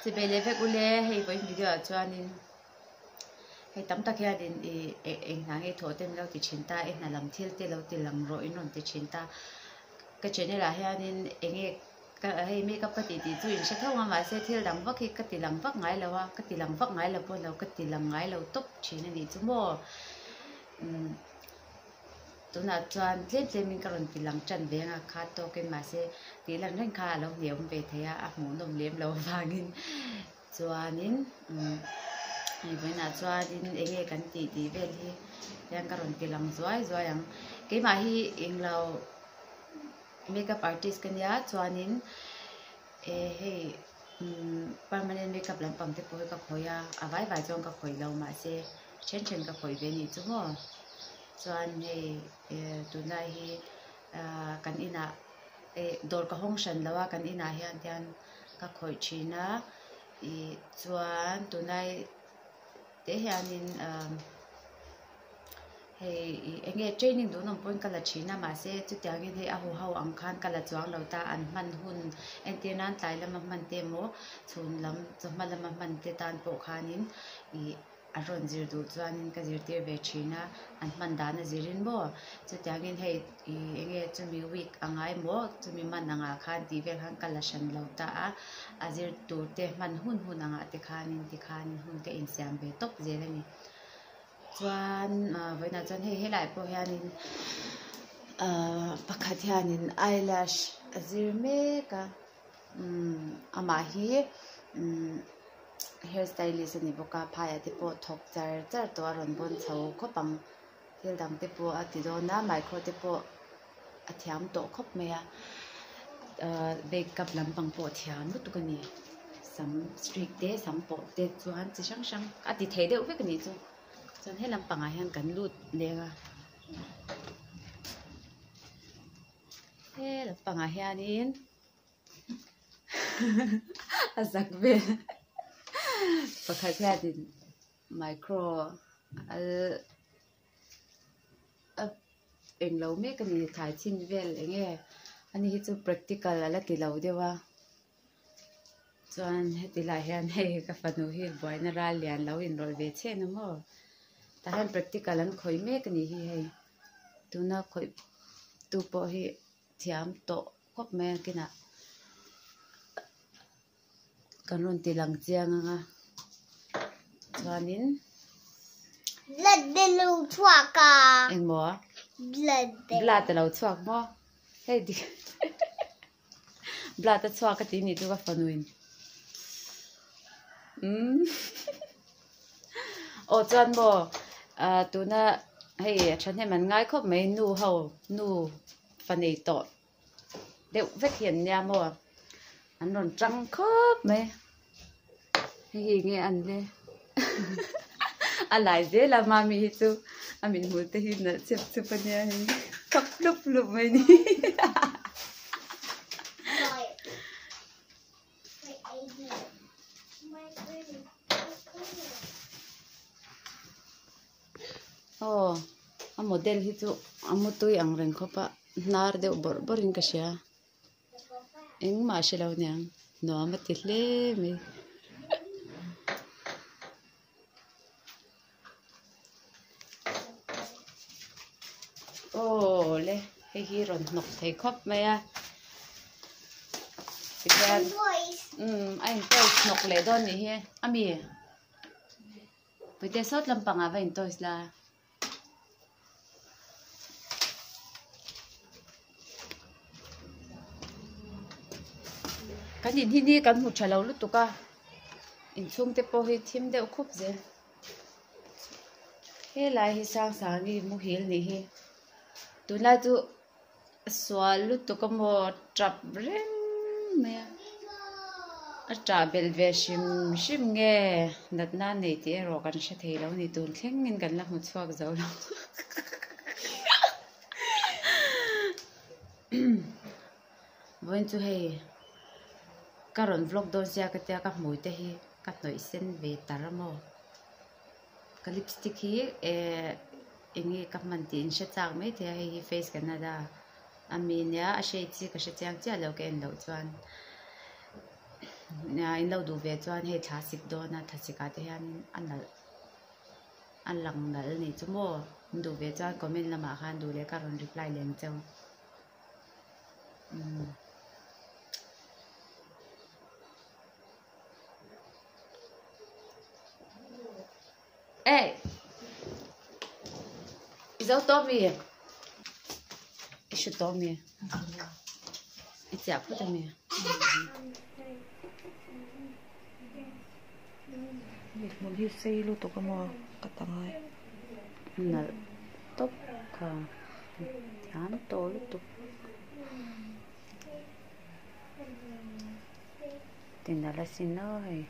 chỉ về lấy về cô lê hay với video cho nên hay tắm ta kia đến anh hàng ấy thổi tem lâu thì chín ta anh là làm thiêu tiền lâu thì làm rồi non thì chín ta cái chuyện này là hay nên anh ấy cái hay make up cái tí chú ý sẽ theo mà sẽ thiêu đằng vắt cái tí làm vắt ngay lâu cái tí làm vắt ngay lâu bao lâu cái tí làm ngay lâu tốt chỉ nên đi chú mò tôi nói toàn lên mình còn tí làm chân về à khát to cái mà sẽ tí làm nên khá lâu nhiều về thế à muốn nồng liếm lâu vàng cho nên với là cho nên anh ấy cần tí về thì yang còn tí làm rồi yang cái mà hi anh lâu makeup artist kan ya cho nên hey permanent makeup làm bằng cái phôi cái phôi à vài vài trong cái phôi lâu mà sẽ chen chen cái phôi về này chứ không cho nên tụi này hi kan ina door cái hong sân lâu kan ina hian tian cái phôi china cho tụi này để hian in hey anh ấy training đó nông point kala china mà sẽ chút tiếng anh ấy ahu hau ang khan kala chuang lâu ta an man hun anh tiên an tai lam man te mo chun lam chuma lam man te tan po khanin aron zir du chuanin ka zir te ve china an man dan zirin bo chút tiếng anh hey anh ấy chumi week angai mo chumi man anga khan ti ve khan kala shan lâu ta azir tu te man hun anga te khanin hun ke in siam ve top zela ni chuan với là chuan hay lại po hianin pakhat hianin eyelash azir me ka ama hi hairstylist ni boka phaya te po thok char to aron bon chho khopang thil dang te po atidona micro te po athiam to khop me a makeup lampang po thiam tu kani sam streak te sam po te chuan chi sang sang ati thei deuh ve kani chu cho hết làm bằng hàng cắn lụt lên à thế là bằng hàng in giặc về và khai ra thì micro em lâu mấy cái này thái chín về lại nghe anh ấy chụp practical là cái lâu đấy wa cho anh hết thì lại hàng này cái phần nuôi hiền boy nó ra liền lâu in rồi về chơi nữa mà ta han practical an khoi me ka ni hi hei tuna khoi tu po hi thiam to khop me kina kanron ti lang chiang anga chuanin blood de lo chuak ka eng mo blood te lo chuak mo hei di blood te chuak ka ti ni tu ka fanuin o chuan mo tuna hey chan he man ngai khop mai nu ho nu fanei to deuh vek hian nia mo an ron trăng khop mai hi nge an le alai de la mami hi chu amin hul te hi na chep chep ania hi khop lup mai ni a model hi chu amutui ang reng khopa nar deuh borin ka sia eng ma shelo nyang no ma ti hle mi le hi ron nok thei khop mai a tian anh tôi nok le don ni he ami pwede sot lampang ava in toys la kan in hi ni kan mu thalo lu tuka in chung te po hi thim deuh khup je he lai hi sang sang ni mu hil ni hi tuna tu swal lu tuka mo trap rem me a tra bel ve shim nge nat na nei te ro kan she thei lo ni tun thleng in kan la mu chuak zo lo voin chu hei karon vlog don sia ka tia ka moi te hi ka noi sen ve taramo ka lipstick hi engi ka man tin she chang me te hi face canada aminia a she chi ka she chang cha lo ke en lo chuan nha in lâu đủ về cho anh hay trả ship đó na thật sự cả thế anh lằng nãy này chứ mua đủ về cho comment là mà han đủ lấy cả rồi reply liền cho ê dấu to mi ít to mi ít chả có mi một hiệp xây luôn tụi con cắt tăng hai nè tóc cả chán to lúc tụi tiền là xin nó hay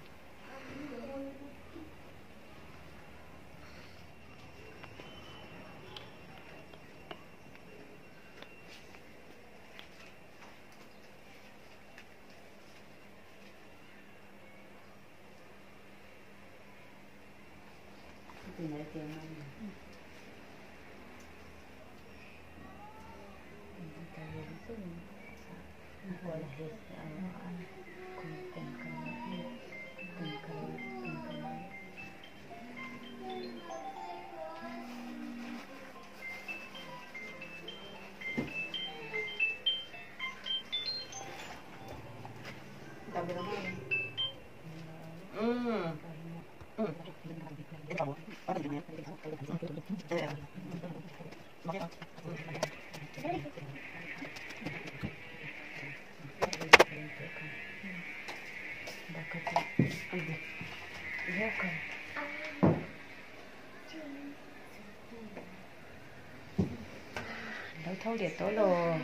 tiền là tiền không đâu thâu để tối rồi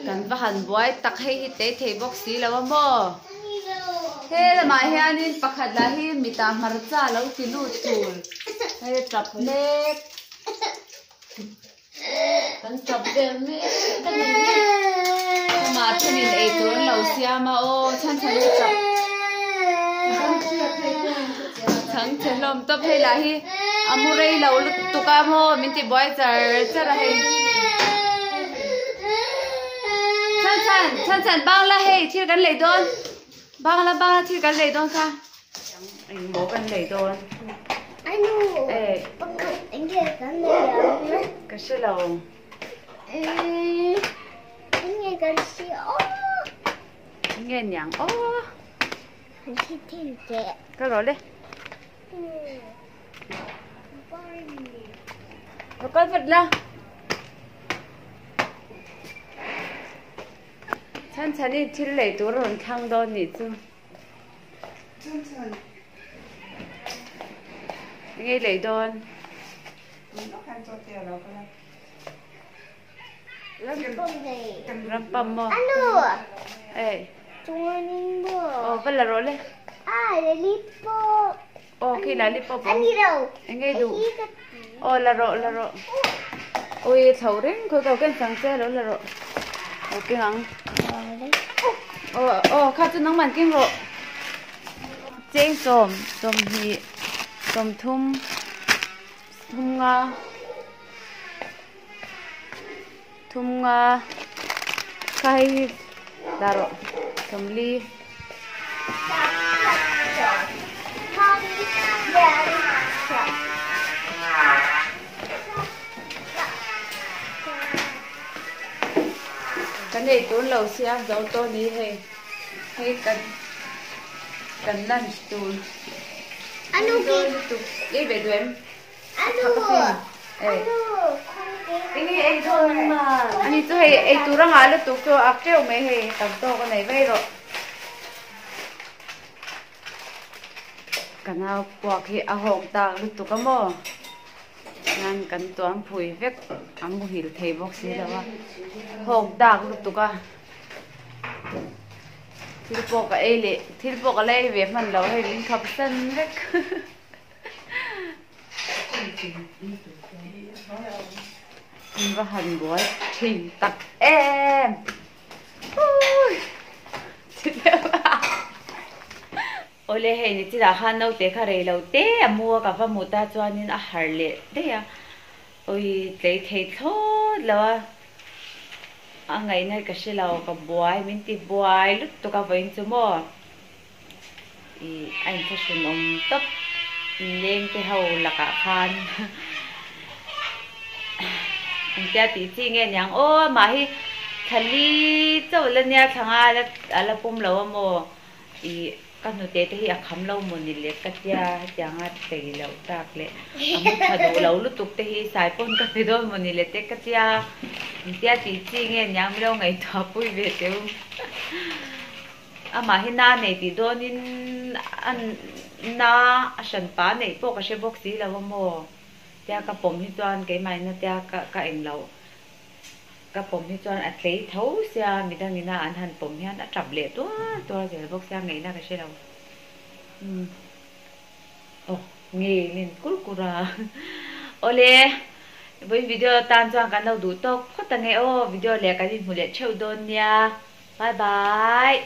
cần vào hành bói tắc hay tế thế bốc xí là mò thế là mà hiện in pakhat là hi mi ta mar cha lo ti lu tur hay chập nét kan chập del me kan ni mà thân in ấy tuần lâu xia mà ô chân chân chập thằng chân lom tập hay là hi amurei lâu tụ ca mò mình ti bói giờ chắc là hay chân bang là hay thiệtกันเลยโดนbang là thiệtกันเลยโดนค่ะanh bốกันเลยโดนanh anh ngheกันเลยcái sự lâu anh ngheกันสิanh nghe nhàng ô anh thích thêm kẹt cái rồi đấy rồi con vật là 천천히 틸레 도로는 강도니 좀 천천히 이게 레이돈 nó khăn cho tiền đâu có 람빰 뭐 alo 에이 좋아하는 거 발라 롤레 랄리뽀 khi là lipo anh đi đâu anh nghe đủ là rồi ôi thầu đấy cô cầu cái sáng xe đó là rồi ok hằng khát cho nóng bàn kinh rồi chế xôm hì xôm thum ngà khai đà rồi xôm ly cái này tôi lâu xe dấu tôi đi hay cần lần tôi anh đi về đuổi em anh anh thôi mà anh tôi hay anh tôi đang hỏi là tôi kêu áp treo mấy hay tầm to cái này vậy rồi cái nào qua khi hồng ta lúc tôi có mò ngàn cần tôi ăn phơi vét ăn mua hiểu thấy bóc xí là hồng ta lúc tôi có thil po cái này về phần lâu hay linh khắp sân vét và hành gói thỉnh tặc em ôi lẽ hay này chỉ là han đâu té khá rầy lâu té mua cà phê mua ta cho nên hở lệ đấy à ôi lấy thấy thôi là ngày nay cái xe lâu cái buổi mình đi buổi lúc tôi có về chỗ mò anh thấy xuân ông tấp lên cái hầu là cả khan anh ta tí chi nghe nhàng ô mà hi thali cháu lên nhà thằng ai là bom lâu mò các nô tê thì khăm lâu một nít lệ cắt ya chẳng ai tê lâu tạc lệ amu thadu lâu lúc tục thì sai pon cắt thì đôi một nít lệ tê cắt ya tia tí chi nghe nhàng lâu ngày thọ bui về tiêu mà hiện nay này thì đôi nín ăn na sân pá này bốc cái xe bốc xí là mò tia cái bom hi toàn cái máy nó tia cái anh lâu cái bom hi toàn ăn lấy thấu xe mình đang nghĩ là ăn hành bom hi đã chập lệ tôi giờ bốc xe nghĩ là cái xe đâu nghe nên cút ra ole với video tan cho cái đâu đủ tốt có tầng nghe video lẹ cái gì một lẹ trêu đôn nha bye bye.